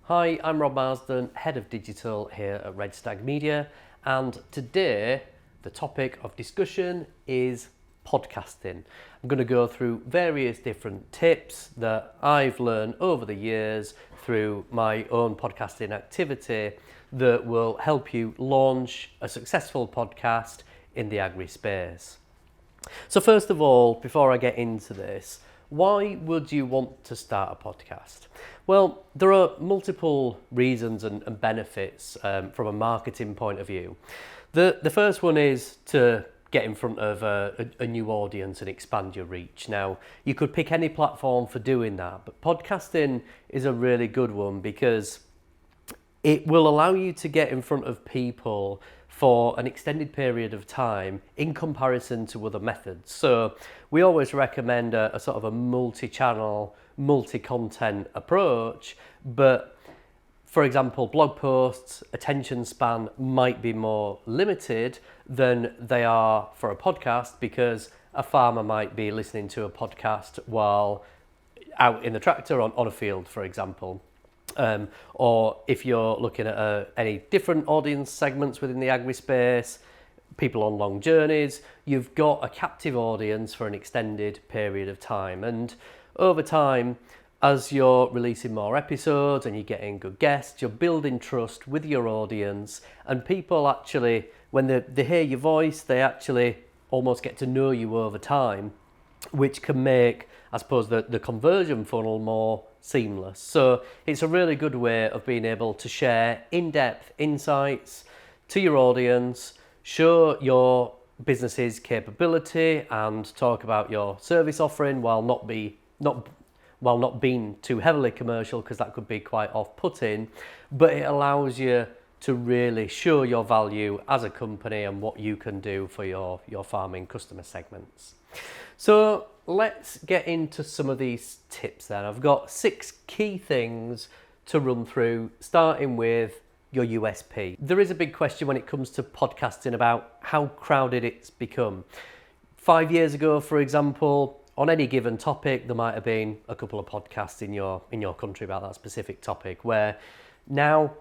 Hi, I'm Rob Marsden, Head of Digital here at Red Stag Media, and today the topic of discussion is podcasting. I'm going to go through various different tips that I've learned over the years through my own podcasting activity that will help you launch a successful podcast in the agri space. So first of all, before I get into this, why would you want to start a podcast? Well, there are multiple reasons and benefits from a marketing point of view. The first one is to get in front of a new audience and expand your reach. Now, you could pick any platform for doing that, but podcasting is a really good one because it will allow you to get in front of people for an extended period of time in comparison to other methods. So we always recommend a sort of a multi-channel, multi-content approach, but for example, blog posts, attention span might be more limited than they are for a podcast because a farmer might be listening to a podcast while out in the tractor on a field, for example. Or if you're looking at any different audience segments within the agri space, people on long journeys, you've got a captive audience for an extended period of time. And over time, as you're releasing more episodes and you're getting good guests, you're building trust with your audience, and people actually, when they hear your voice, they actually almost get to know you over time, which can make, I suppose, the conversion funnel more seamless. So it's a really good way of being able to share in-depth insights to your audience, show your business's capability and talk about your service offering while not being too heavily commercial, because that could be quite off-putting, but it allows you to really show your value as a company and what you can do for your farming customer segments. So let's get into some of these tips then. I've got 6 key things to run through, starting with your USP. There is a big question when it comes to podcasting about how crowded it's become. 5 years ago, for example, on any given topic, there might have been a couple of podcasts in your country about that specific topic, where now,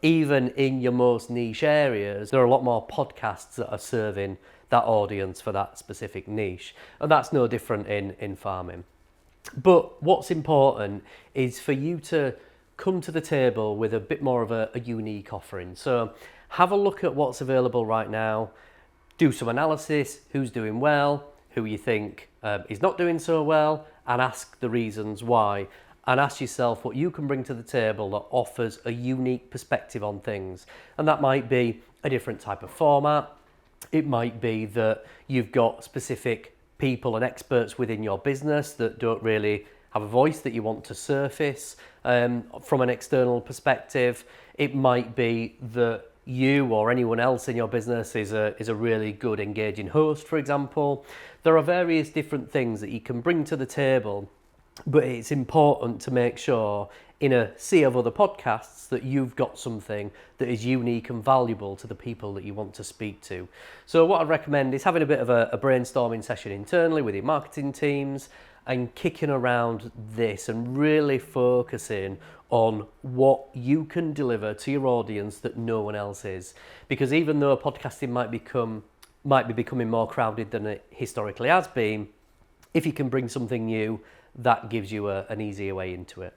even in your most niche areas, there are a lot more podcasts that are serving that audience for that specific niche. And that's no different in farming. But what's important is for you to come to the table with a bit more of a unique offering. So have a look at what's available right now, do some analysis, who's doing well, who you think is not doing so well, and ask the reasons why. And ask yourself what you can bring to the table that offers a unique perspective on things. And that might be a different type of format. It might be that you've got specific people and experts within your business that don't really have a voice that you want to surface from an external perspective. It might be that you or anyone else in your business is a really good engaging host, for example. There are various different things that you can bring to the table, but it's important to make sure in a sea of other podcasts that you've got something that is unique and valuable to the people that you want to speak to. So what I'd recommend is having a bit of a brainstorming session internally with your marketing teams and kicking around this and really focusing on what you can deliver to your audience that no one else is. Because even though podcasting might be becoming more crowded than it historically has been, if you can bring something new, that gives you an easier way into it.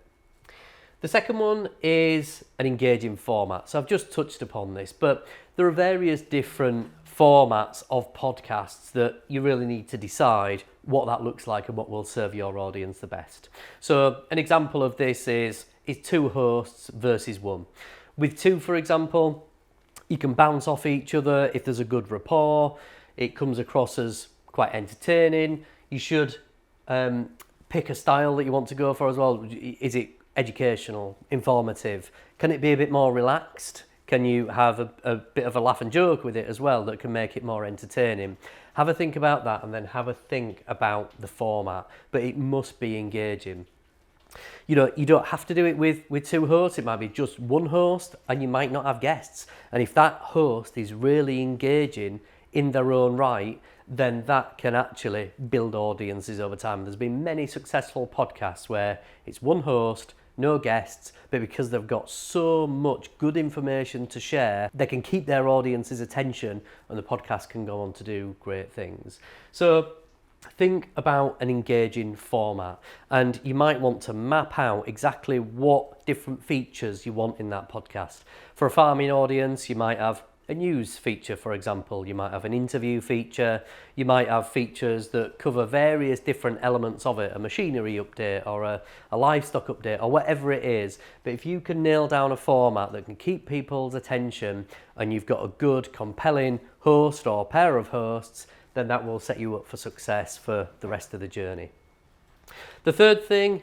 The second one is an engaging format. So I've just touched upon this, but there are various different formats of podcasts that you really need to decide what that looks like and what will serve your audience the best. So an example of this is 2 hosts versus 1. With 2, for example, you can bounce off each other. If there's a good rapport, it comes across as quite entertaining. You should pick a style that you want to go for as well. Is it educational, informative? Can it be a bit more relaxed? Can you have a bit of a laugh and joke with it as well that can make it more entertaining? Have a think about that, and then have a think about the format, but it must be engaging. You don't have to do it with 2 hosts. It might be just 1 host, and you might not have guests. And if that host is really engaging in their own right, then that can actually build audiences over time. There's been many successful podcasts where it's 1 host, no guests, but because they've got so much good information to share, they can keep their audience's attention and the podcast can go on to do great things. So think about an engaging format, and you might want to map out exactly what different features you want in that podcast. For a farming audience, you might have a news feature, for example. You might have an interview feature. You might have features that cover various different elements of it, a machinery update or a livestock update or whatever it is. But if you can nail down a format that can keep people's attention and you've got a good, compelling host or pair of hosts, then that will set you up for success for the rest of the journey. The third thing,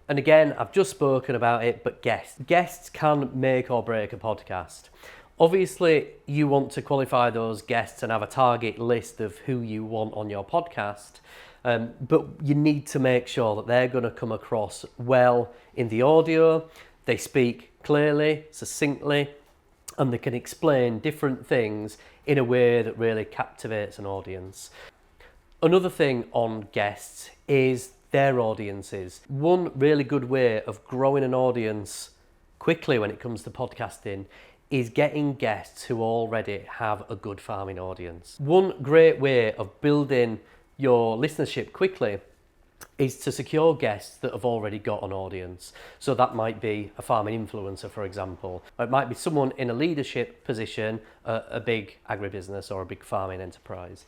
and again, I've just spoken about it, but guests. Guests can make or break a podcast. Obviously, you want to qualify those guests and have a target list of who you want on your podcast, but you need to make sure that they're going to come across well in the audio, they speak clearly, succinctly, and they can explain different things in a way that really captivates an audience. Another thing on guests is their audiences. One really good way of growing an audience quickly when it comes to podcasting is getting guests who already have a good farming audience. One great way of building your listenership quickly is to secure guests that have already got an audience. So that might be a farming influencer, for example. It might be someone in a leadership position, a big agribusiness or a big farming enterprise.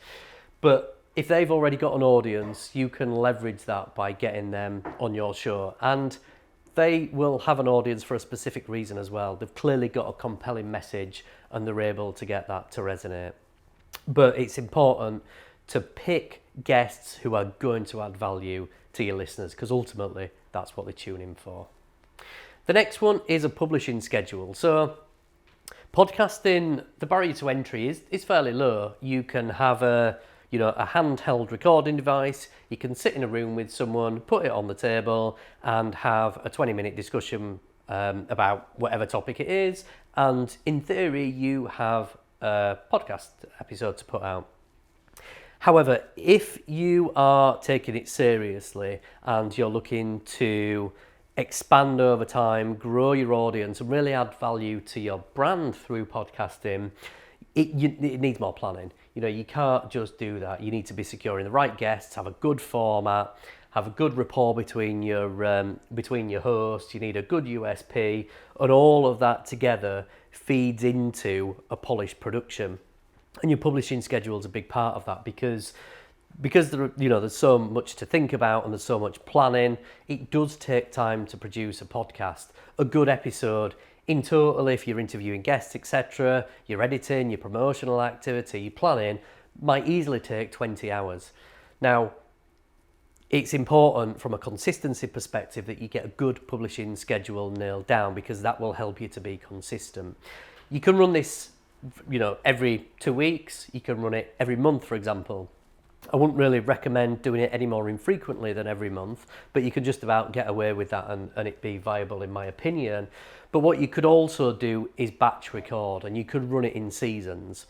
But if they've already got an audience, you can leverage that by getting them on your show. And they will have an audience for a specific reason as well. They've clearly got a compelling message and they're able to get that to resonate. But it's important to pick guests who are going to add value to your listeners, because ultimately that's what they tune in for. The next one is a publishing schedule. So podcasting, the barrier to entry is fairly low. You can have a handheld recording device. You can sit in a room with someone, put it on the table and have a 20-minute discussion about whatever topic it is. And in theory, you have a podcast episode to put out. However, if you are taking it seriously and you're looking to expand over time, grow your audience and really add value to your brand through podcasting, it needs more planning. You can't just do that. You need to be securing the right guests, have a good format, have a good rapport between your hosts. You need a good USP, and all of that together feeds into a polished production. And your publishing schedule is a big part of that because there's so much to think about and there's so much planning. It does take time to produce a podcast. A good episode in total, if you're interviewing guests, etc., your editing, your promotional activity, your planning, might easily take 20 hours. Now, it's important from a consistency perspective that you get a good publishing schedule nailed down, because that will help you to be consistent. You can run this every 2 weeks. You can run it every month, for example. I wouldn't really recommend doing it any more infrequently than every month, but you can just about get away with that and it be viable, in my opinion. But what you could also do is batch record, and you could run it in seasons.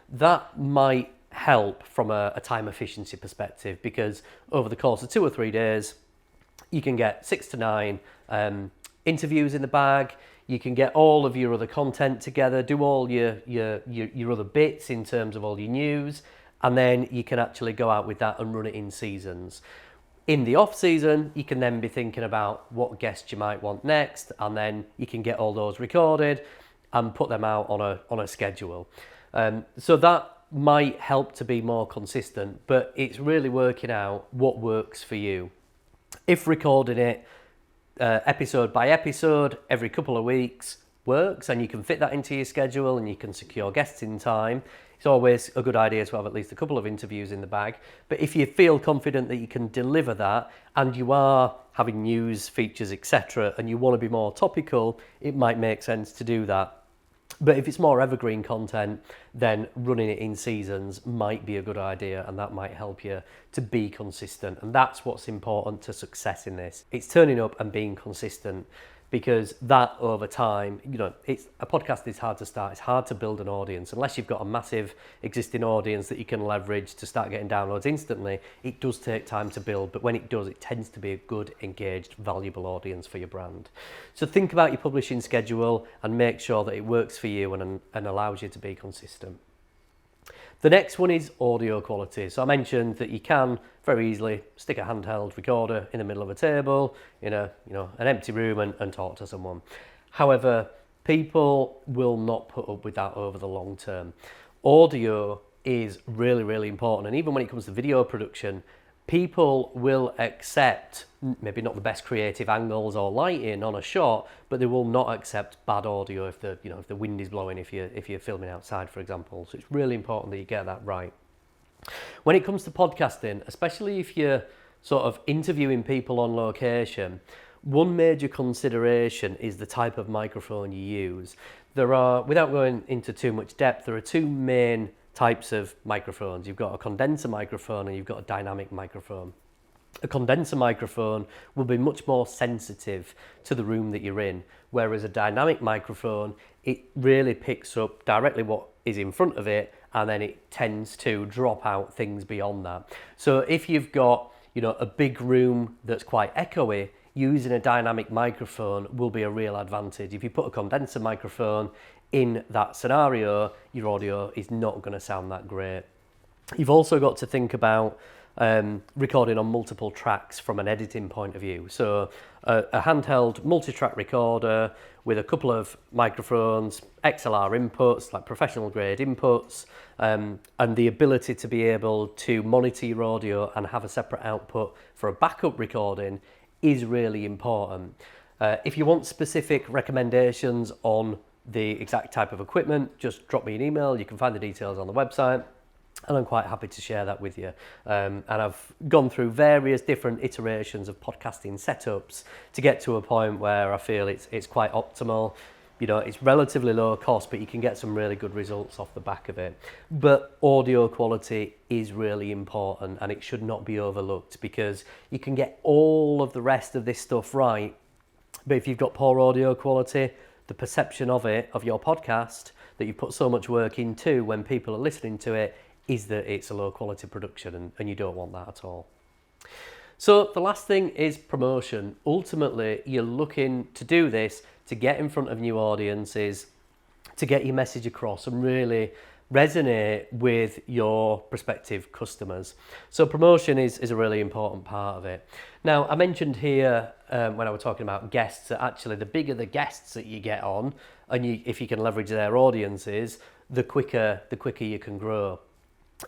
That might help from a time efficiency perspective, because over the course of 2 or 3 days, you can get 6 to 9 interviews in the bag. You can get all of your other content together, do all your other bits in terms of all your news, and then you can actually go out with that and run it in seasons. In the off season, you can then be thinking about what guests you might want next, and then you can get all those recorded and put them out on a schedule. So that might help to be more consistent, but it's really working out what works for you. If recording it episode by episode every couple of weeks works, and you can fit that into your schedule and you can secure guests in time, it's always a good idea to have at least a couple of interviews in the bag. But if you feel confident that you can deliver that, and you are having news features, etc., and you want to be more topical, it might make sense to do that. But if it's more evergreen content, then running it in seasons might be a good idea, and that might help you to be consistent. And that's what's important to success in this. It's turning up and being consistent. because that over time, a podcast is hard to start. It's hard to build an audience unless you've got a massive existing audience that you can leverage to start getting downloads instantly. It does take time to build, but when it does, it tends to be a good, engaged, valuable audience for your brand. So think about your publishing schedule and make sure that it works for you and allows you to be consistent. The next one is audio quality. So I mentioned that you can very easily stick a handheld recorder in the middle of a table in an empty room and talk to someone. However, people will not put up with that over the long term. Audio is really, really important. And even when it comes to video production, people will accept maybe not the best creative angles or lighting on a shot, but they will not accept bad audio if the wind is blowing, if you're filming outside, for example. So it's really important that you get that right. When it comes to podcasting, especially if you're sort of interviewing people on location, one major consideration is the type of microphone you use. Without going into too much depth, there are two main types of microphones. You've got a condenser microphone and you've got a dynamic microphone. A condenser microphone will be much more sensitive to the room that you're in, whereas a dynamic microphone, it really picks up directly what is in front of it, and then it tends to drop out things beyond that. So if you've got a big room that's quite echoey, using a dynamic microphone will be a real advantage. If you put a condenser microphone in that scenario, your audio is not going to sound that great. You've also got to think about recording on multiple tracks from an editing point of view. So a handheld multi-track recorder with a couple of microphones, XLR inputs, like professional grade inputs, and the ability to be able to monitor your audio and have a separate output for a backup recording is really important. If you want specific recommendations on the exact type of equipment, just drop me an email. You can find the details on the website, and I'm quite happy to share that with you. And I've gone through various different iterations of podcasting setups to get to a point where I feel it's quite optimal. It's relatively low cost, but you can get some really good results off the back of it. But audio quality is really important, and it should not be overlooked, because you can get all of the rest of this stuff right, but if you've got poor audio quality, the perception of your podcast that you put so much work into when people are listening to it is that it's a low quality production, and you don't want that at all. So the last thing is promotion. Ultimately, you're looking to do this to get in front of new audiences, to get your message across and really resonate with your prospective customers. So promotion is a really important part of it. Now, I mentioned here when I was talking about guests that actually the bigger the guests that you get on, and if you can leverage their audiences, the quicker you can grow.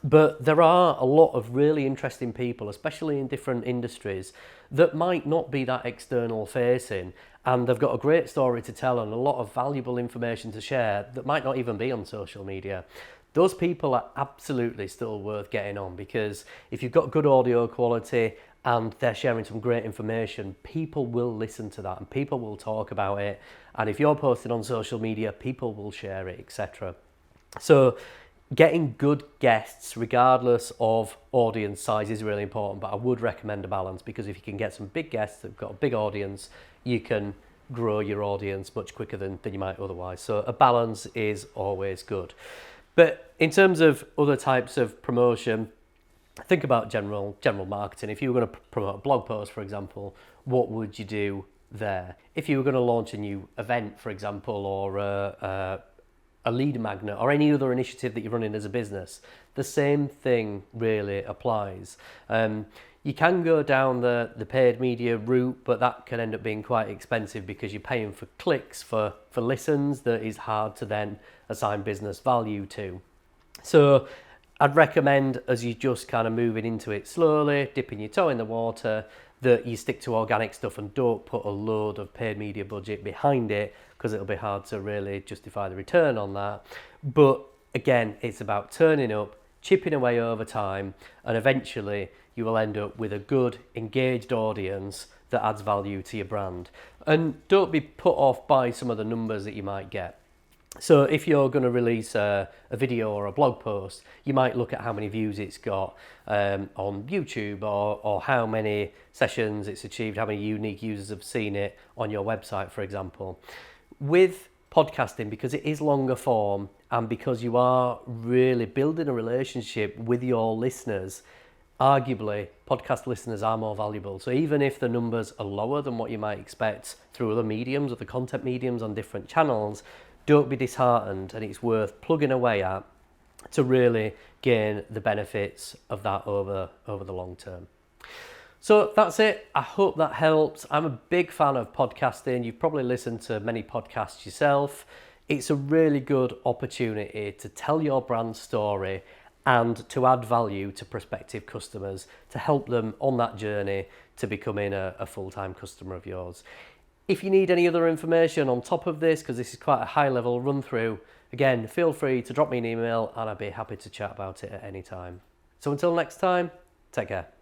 But there are a lot of really interesting people, especially in different industries, that might not be that external facing, and they've got a great story to tell and a lot of valuable information to share that might not even be on social media. Those people are absolutely still worth getting on, because if you've got good audio quality and they're sharing some great information, people will listen to that and people will talk about it. And if you're posting on social media, people will share it, etc. So getting good guests, regardless of audience size, is really important, but I would recommend a balance, because if you can get some big guests that've got a big audience, you can grow your audience much quicker than you might otherwise. So a balance is always good. But in terms of other types of promotion, think about general marketing. If you were going to promote a blog post, for example, what would you do there? If you were going to launch a new event, for example, or a lead magnet or any other initiative that you're running as a business, the same thing really applies. You can go down the paid media route, but that can end up being quite expensive because you're paying for clicks, for listens that is hard to then assign business value to. So I'd recommend, as you're just kind of moving into it slowly, dipping your toe in the water, that you stick to organic stuff and don't put a load of paid media budget behind it, because it'll be hard to really justify the return on that. But again, it's about turning up, chipping away over time, and eventually you will end up with a good, engaged audience that adds value to your brand. And don't be put off by some of the numbers that you might get. So if you're going to release a video or a blog post, you might look at how many views it's got on YouTube, or how many sessions it's achieved, how many unique users have seen it on your website, for example. With podcasting, because it is longer form and because you are really building a relationship with your listeners, arguably podcast listeners are more valuable. So even if the numbers are lower than what you might expect through other mediums, other content mediums on different channels, don't be disheartened, and it's worth plugging away at to really gain the benefits of that over the long term. So that's it. I hope that helps. I'm a big fan of podcasting. You've probably listened to many podcasts yourself. It's a really good opportunity to tell your brand story and to add value to prospective customers, to help them on that journey to becoming a full-time customer of yours. If you need any other information on top of this, because this is quite a high-level run-through, again, feel free to drop me an email and I'd be happy to chat about it at any time. So until next time, take care.